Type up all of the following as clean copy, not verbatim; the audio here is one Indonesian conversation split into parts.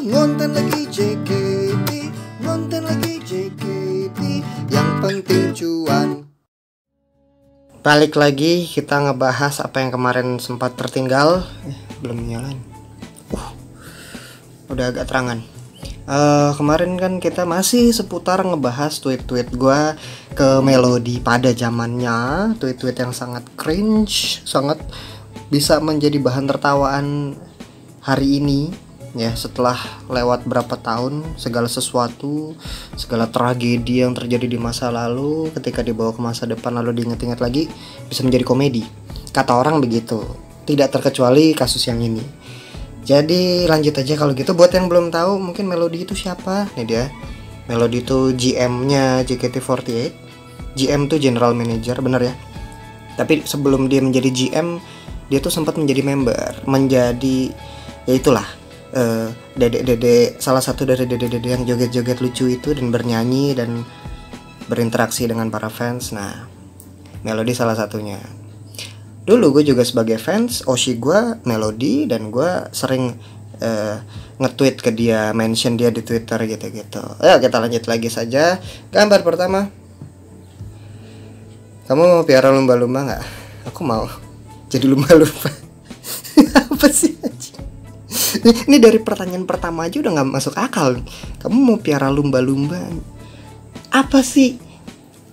ngonten lagi JKT, ngonten lagi JKT, yang penting cuan. Balik lagi kita ngebahas apa yang kemarin sempat tertinggal. Belum nyalain. Udah agak terangan. Kemarin kan kita masih seputar ngebahas tweet-tweet gue ke Melody pada zamannya, tweet-tweet yang sangat cringe, sangat bisa menjadi bahan tertawaan hari ini ya, setelah lewat berapa tahun, segala sesuatu, segala tragedi yang terjadi di masa lalu ketika dibawa ke masa depan lalu diingat-ingat lagi bisa menjadi komedi. Kata orang begitu, tidak terkecuali kasus yang ini. Jadi lanjut aja kalau gitu. Buat yang belum tahu, mungkin Melody itu siapa? Nih dia. Melody itu GM-nya JKT48. GM tuh General Manager, bener ya. Tapi sebelum dia menjadi GM, dia tuh sempat menjadi member, menjadi ya itulah dede-dede, salah satu dari dede-dede yang joget-joget lucu itu dan bernyanyi dan berinteraksi dengan para fans. Nah, Melody salah satunya. Dulu gue juga sebagai fans Oshi gue Melody, dan gue sering nge-tweet ke dia, mention dia di Twitter gitu-gitu. Ayo kita lanjut lagi saja. Gambar pertama. Kamu mau piara lumba-lumba nggak? Aku mau jadi lumba-lumba. Apa sih? Ini dari pertanyaan pertama aja udah nggak masuk akal. Kamu mau piara lumba-lumba? Apa sih?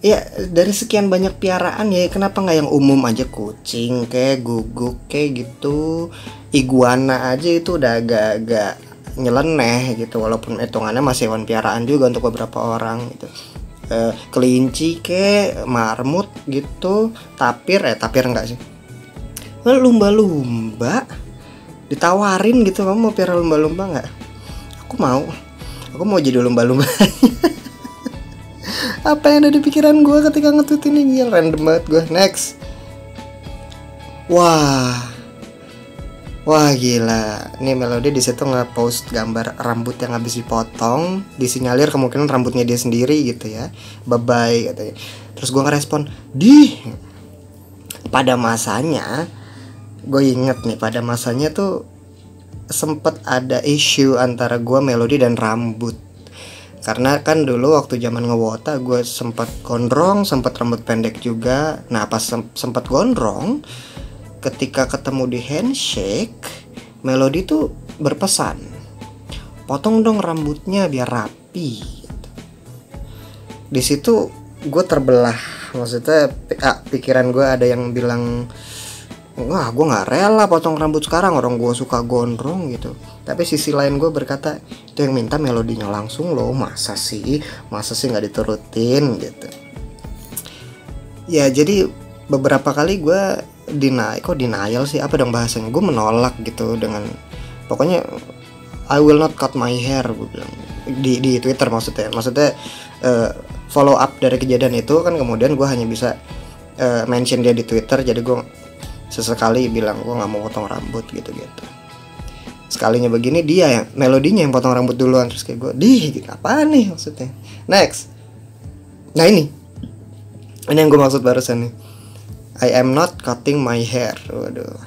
Ya dari sekian banyak piaraan ya, kenapa nggak yang umum aja, kucing kayak guguk kayak gitu, iguana aja itu udah agak-agak nyeleneh gitu, walaupun hitungannya masih hewan piaraan juga untuk beberapa orang gitu. Kelinci kayak marmut gitu, tapir enggak sih, lumba-lumba ditawarin gitu, kamu mau piara lumba-lumba nggak? Aku mau jadi lumba-lumba. Apa yang ada di pikiran gue ketika nge-tweet ini? Gila, random banget gue. Next. Wah gila. Nih Melody di situ nge-post gambar rambut yang habis dipotong, disinyalir kemungkinan rambutnya dia sendiri gitu ya. Bye-bye katanya. Terus gue ngerespon, pada masanya, gue inget nih, pada masanya tuh sempet ada isu antara gue, Melody, dan rambut. Karena kan dulu waktu zaman ngewota gue sempat gondrong, sempat rambut pendek juga. Nah pas sempat gondrong, ketika ketemu di handshake, Melody tuh berpesan, potong dong rambutnya biar rapi. Di situ gue terbelah, maksudnya pikiran gue ada yang bilang, wah gue nggak rela potong rambut sekarang, orang gue suka gondrong gitu. Tapi sisi lain gue berkata, itu yang minta Melodinya langsung loh, masa sih nggak diturutin gitu. Ya jadi beberapa kali gue denial sih, apa dong bahasanya, gue menolak gitu dengan pokoknya I will not cut my hair, gue bilang di Twitter. Maksudnya follow up dari kejadian itu kan, kemudian gue hanya bisa mention dia di Twitter. Jadi gue sesekali bilang gue nggak mau potong rambut gitu. Sekalinya begini dia yang Melodinya yang potong rambut duluan, terus kayak gue, gitu, apaan nih maksudnya. Next. Nah ini yang gue maksud barusan nih, I am not cutting my hair. Waduh,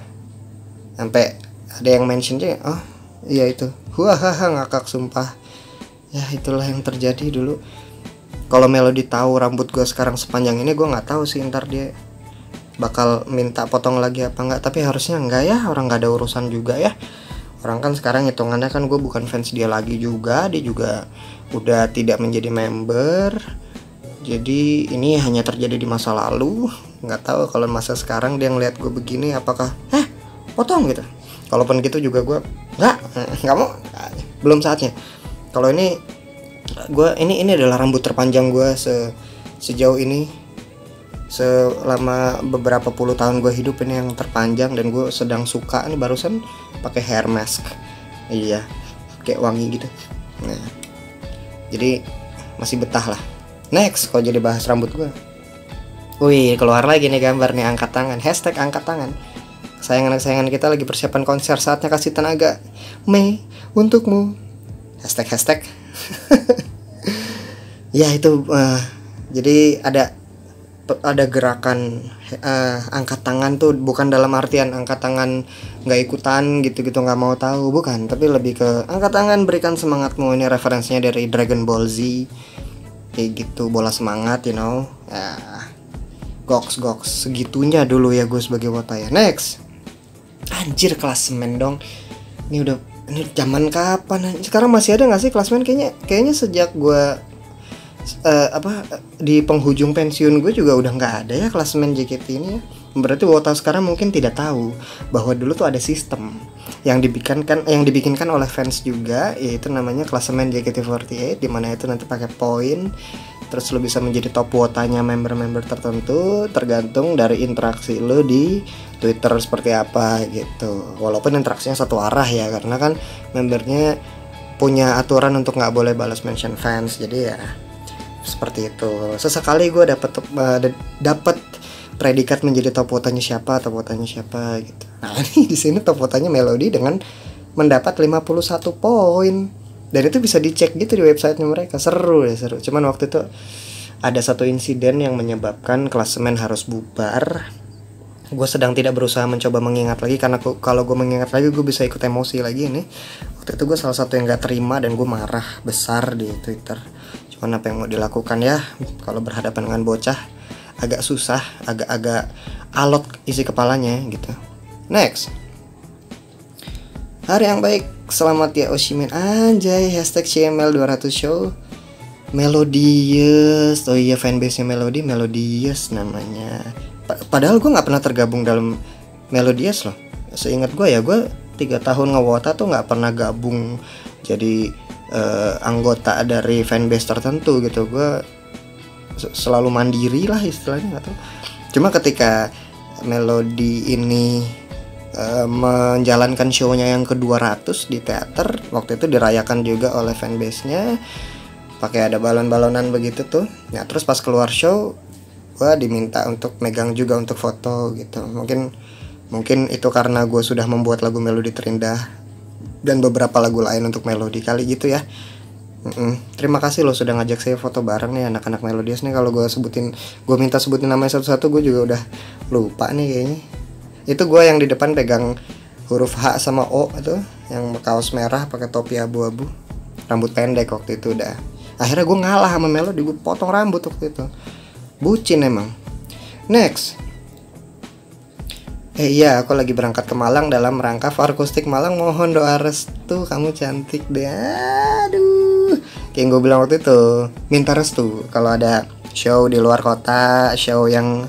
sampai ada yang mention aja, oh iya itu, ngakak sumpah. Ya itulah yang terjadi dulu. Kalau Melody tahu rambut gue sekarang sepanjang ini, gue nggak tahu sih ntar dia bakal minta potong lagi apa enggak. Tapi harusnya enggak ya, orang nggak ada urusan juga ya. Orang kan sekarang hitungannya kan gue bukan fans dia lagi juga, dia juga udah tidak menjadi member. Jadi ini hanya terjadi di masa lalu. Nggak tahu kalau masa sekarang dia ngeliat gue begini, apakah potong gitu. Kalaupun gitu juga gue nggak mau, belum saatnya. Kalau ini adalah rambut terpanjang gue sejauh ini. Selama beberapa puluh tahun gue hidup, ini yang terpanjang, dan gue sedang suka. Ini barusan pakai hair mask, iya, kayak wangi gitu. Nah, jadi masih betah lah. Next, kalau jadi bahas rambut gue, wih keluar lagi nih gambar nih, angkat tangan, hashtag angkat tangan. Kesayangan kita lagi persiapan konser, saatnya kasih tenaga, Mei untukmu, hashtag. Ya itu, jadi ada ada gerakan angkat tangan tuh, bukan dalam artian angkat tangan nggak ikutan gitu-gitu, nggak mau tahu, bukan, tapi lebih ke angkat tangan berikan semangatmu. Ini referensinya dari Dragon Ball Z kayak gitu, bola semangat, you know ya. Goks segitunya dulu ya gue sebagai wota ya. Next, anjir, klasemen dong. Ini zaman kapan? Sekarang masih ada nggak sih klasemen? Kayaknya sejak gue di penghujung pensiun gue juga udah nggak ada ya klasemen JKT ini ya. Berarti wota sekarang mungkin tidak tahu bahwa dulu tuh ada sistem yang dibikinkan oleh fans juga, yaitu namanya klasemen JKT48, di mana itu nanti pakai poin. Terus lo bisa menjadi top wotanya member-member tertentu tergantung dari interaksi lo di Twitter seperti apa gitu. Walaupun interaksinya satu arah ya, karena kan membernya punya aturan untuk nggak boleh balas mention fans. Jadi ya seperti itu. Sesekali gue dapat predikat menjadi top wotanya siapa gitu. Nah, ini di sini top wotanya Melody dengan mendapat 51 poin. Dan itu bisa dicek gitu di websitenya mereka. Seru. Cuman waktu itu ada satu insiden yang menyebabkan klasemen harus bubar. Gue sedang tidak berusaha mencoba mengingat lagi, karena kalau gue mengingat lagi gue bisa ikut emosi lagi nih. Waktu itu gue salah satu yang gak terima dan gue marah besar di Twitter. Cuman apa yang mau dilakukan ya, kalau berhadapan dengan bocah agak susah, agak alot isi kepalanya gitu. Next, hari yang baik, selamat ya Oshimin. Anjay, hashtag CML200 show. Melodious. Oh iya, fanbase nya Melodious namanya. Padahal gue gak pernah tergabung dalam Melodious loh. Seingat gue ya, gue 3 tahun ngewota tuh gak pernah gabung jadi anggota dari fanbase tertentu gitu. Gue selalu mandiri lah istilahnya, gak tahu. Cuma ketika Melody ini menjalankan show-nya yang ke-200 di teater, waktu itu dirayakan juga oleh fanbase-nya, pakai ada balon-balonan begitu tuh. Nah, terus pas keluar show, gue diminta untuk megang juga untuk foto gitu. Mungkin itu karena gue sudah membuat lagu Melodi Terindah dan beberapa lagu lain untuk Melody kali gitu ya. Terima kasih lo sudah ngajak saya foto bareng nih anak-anak Melodious nih. Kalau gue minta sebutin namanya satu-satu, gue juga udah lupa nih kayaknya. Itu gue yang di depan pegang huruf H sama O itu, yang kaos merah pakai topi abu-abu, rambut pendek waktu itu. Udah akhirnya gue ngalah sama Melody, gue potong rambut waktu itu. Bucin emang. Next, iya, aku lagi berangkat ke Malang dalam rangka Farkustik Malang. Mohon doa restu, kamu cantik deh. Aduh, kayak gue bilang waktu itu, minta restu kalau ada show di luar kota, show yang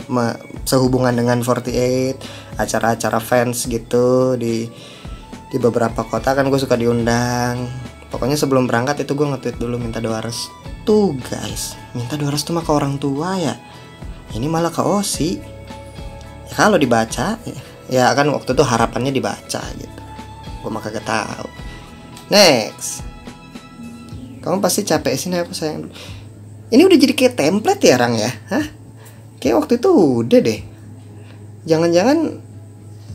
sehubungan dengan 48, acara-acara fans gitu di beberapa kota kan gue suka diundang. Pokoknya sebelum berangkat itu gue nge-tweet dulu minta doa restu, guys. Minta doa restu mah ke orang tua ya. Ini malah ke Osi. Ya, kalau dibaca ya kan waktu itu harapannya dibaca gitu. Gue mah kagak tahu. Next, kamu pasti capek sini aku sayang. Ini udah jadi kayak template ya Rang ya? Hah? Kayak waktu itu udah deh. Jangan-jangan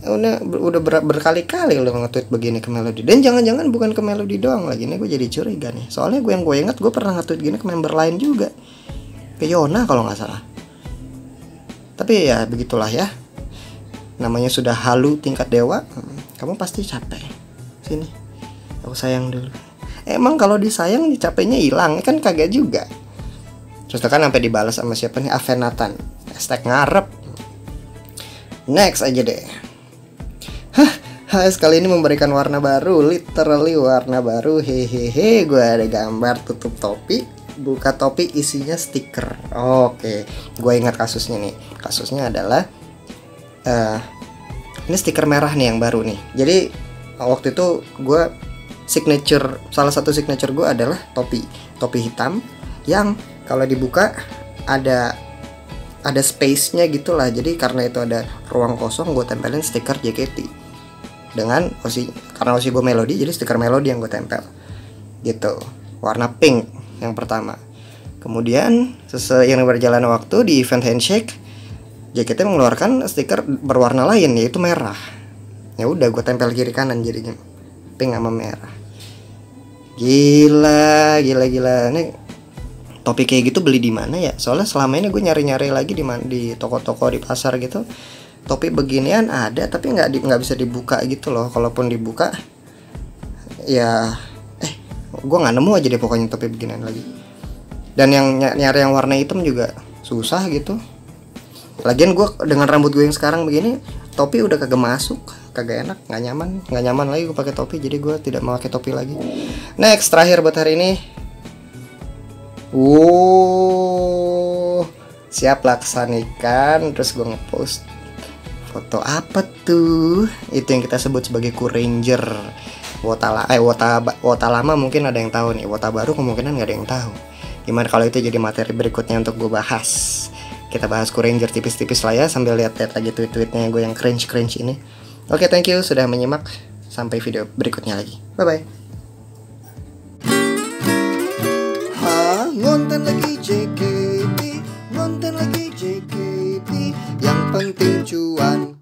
udah berkali-kali lo nge-tweet begini ke Melody. Dan jangan-jangan bukan ke Melody doang lagi. Ini gue jadi curiga nih. Soalnya gue ingat gue pernah nge-tweet gini ke member lain juga. Ke Yona kalau gak salah. Tapi ya begitulah ya. Namanya sudah halu tingkat dewa. Kamu pasti capek. Sini, aku sayang dulu. Emang kalau disayang capeknya hilang, kan kagak juga. Terus kan sampai dibalas sama siapa nih, Avenatan, hashtag ngarep. Next aja deh. HS kali ini memberikan warna baru, literally warna baru. Hehehe, gue ada gambar tutup topi, buka topi isinya stiker. Oke, gue ingat kasusnya nih. Kasusnya adalah ini stiker merah nih yang baru nih. Jadi waktu itu gue salah satu signature gue adalah topi hitam yang kalau dibuka ada space-nya gitulah. Jadi karena itu ada ruang kosong, gue tempelin stiker JKT dengan karena Osi gue Melody, jadi stiker Melody yang gue tempel gitu, warna pink yang pertama. Kemudian seiring berjalan waktu di event Handshake, JKT mengeluarkan stiker berwarna lain yaitu merah. Ya udah gue tempel kiri kanan jadinya pink sama merah. Gila. Ini topi kayak gitu beli di mana ya? Soalnya selama ini gue nyari-nyari lagi di toko-toko di pasar gitu. Topi beginian ada tapi nggak bisa dibuka gitu loh. Kalaupun dibuka ya gue nggak nemu aja deh pokoknya topi beginian lagi. Dan yang nyari yang warna hitam juga susah gitu. Lagian gue dengan rambut gue yang sekarang begini, topi udah kagak masuk, kagak enak, nggak nyaman lagi gue pakai topi. Jadi gue tidak mau pakai topi lagi. Next, terakhir buat hari ini. Siap laksanikan. Terus gue ngepost foto apa tuh? Itu yang kita sebut sebagai Kuranger. Wota lama mungkin ada yang tahu nih. Wota baru kemungkinan nggak ada yang tahu. Gimana kalau itu jadi materi berikutnya untuk gue bahas? Kita bahas Kuranger tipis-tipis lah ya, sambil lihat-lihat lagi tweet-tweetnya gue yang cringe ini. Oke, thank you sudah menyimak. Sampai video berikutnya lagi. Bye-bye. Ngonten lagi JKT, ngonten lagi JKT, yang penting cuan.